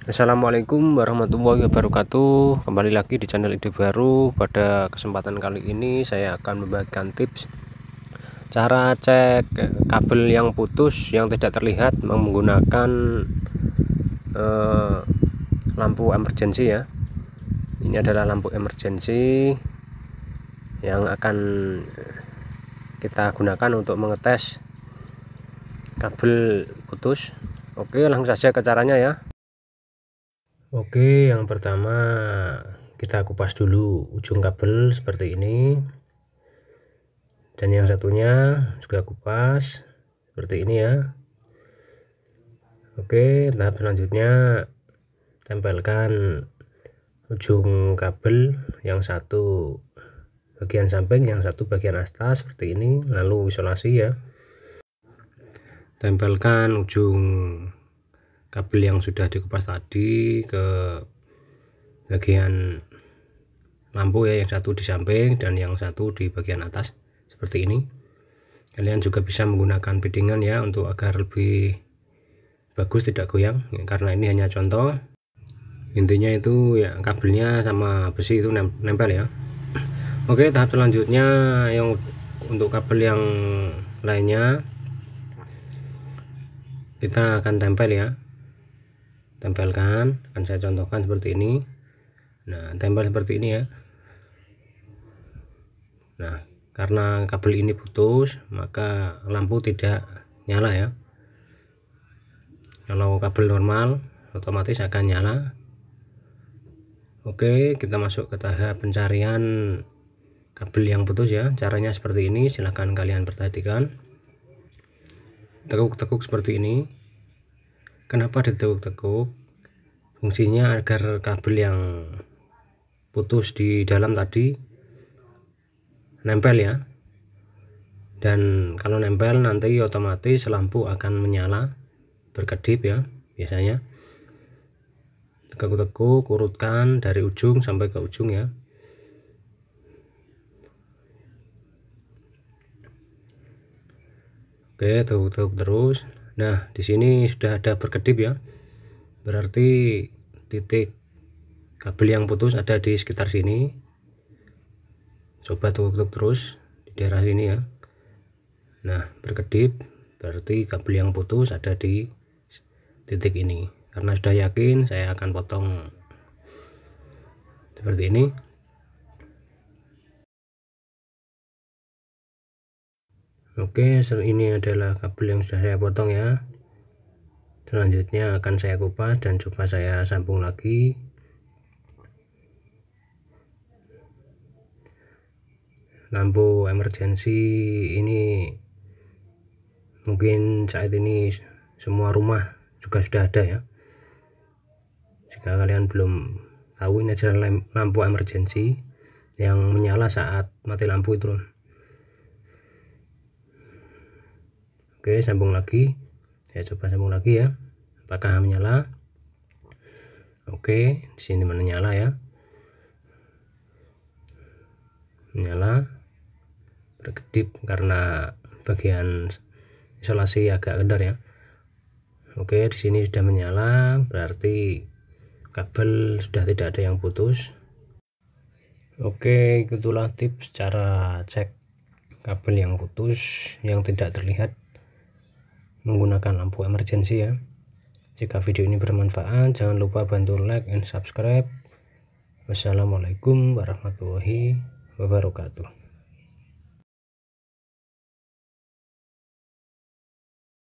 Assalamualaikum warahmatullahi wabarakatuh. Kembali lagi di channel ide baru. Pada kesempatan kali ini saya akan membagikan tips cara cek kabel yang putus yang tidak terlihat menggunakan lampu emergency ya. Ini adalah lampu emergency yang akan kita gunakan untuk mengetes kabel putus. Oke, langsung saja ke caranya ya. Oke, yang pertama kita kupas dulu ujung kabel seperti ini, dan yang satunya juga kupas seperti ini ya. Oke, tahap selanjutnya tempelkan ujung kabel, yang satu bagian samping, yang satu bagian atas seperti ini, lalu isolasi ya. Tempelkan ujung kabel yang sudah dikupas tadi ke bagian lampu ya, yang satu di samping dan yang satu di bagian atas seperti ini. Kalian juga bisa menggunakan beadingan ya untuk agar lebih bagus, tidak goyang ya, karena ini hanya contoh. Intinya itu ya, kabelnya sama besi itu nempel ya. Oke, tahap selanjutnya yang untuk kabel yang lainnya kita akan tempel ya. Tempelkan, akan saya contohkan seperti ini. Nah, tempel seperti ini ya. Nah, karena kabel ini putus maka lampu tidak nyala ya. Kalau kabel normal otomatis akan nyala. Oke, kita masuk ke tahap pencarian kabel yang putus ya. Caranya seperti ini, silahkan kalian perhatikan. Tekuk-tekuk seperti ini. Kenapa ditekuk-tekuk? Fungsinya agar kabel yang putus di dalam tadi nempel ya, dan kalau nempel nanti otomatis lampu akan menyala berkedip ya. Biasanya tekuk-tekuk, urutkan dari ujung sampai ke ujung ya. Oke, tekuk-tekuk terus. Nah, di sini sudah ada berkedip ya, berarti titik kabel yang putus ada di sekitar sini. Coba tekuk-tekuk terus di daerah sini ya. Nah, berkedip berarti kabel yang putus ada di titik ini. Karena sudah yakin, saya akan potong seperti ini. Oke, ini adalah kabel yang sudah saya potong ya. Selanjutnya akan saya kupas dan coba saya sambung lagi. Lampu emergency ini mungkin saat ini semua rumah juga sudah ada ya. Jika kalian belum tahu, ini adalah lampu emergency yang menyala saat mati lampu itu. Oke, sambung lagi. Saya coba sambung lagi ya. Apakah menyala? Oke, di sini menyala ya. Menyala, berkedip karena bagian isolasi agak kendor ya. Oke, di sini sudah menyala, berarti kabel sudah tidak ada yang putus. Oke, itulah tips cara cek kabel yang putus yang tidak terlihat menggunakan lampu emergency ya. Jika video ini bermanfaat, jangan lupa bantu like and subscribe. Wassalamualaikum warahmatullahi wabarakatuh.